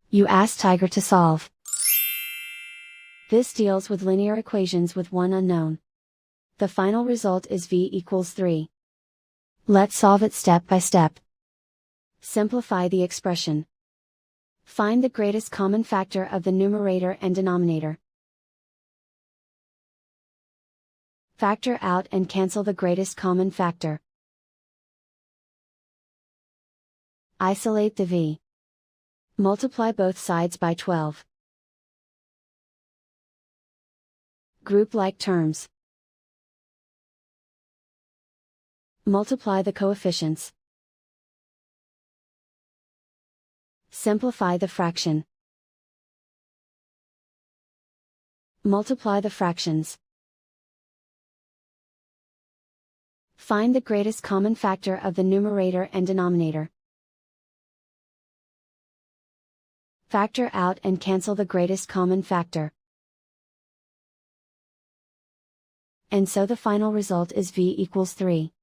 You ask Tiger to solve. This deals with linear equations with one unknown. The final result is v equals 3. Let's solve it step by step. Simplify the expression. Find the greatest common factor of the numerator and denominator. Factor out and cancel the greatest common factor. Isolate the v. Multiply both sides by 12. Group like terms. Multiply the coefficients. Simplify the fraction. Multiply the fractions. Find the greatest common factor of the numerator and denominator. Factor out and cancel the greatest common factor. And so the final result is v equals 3.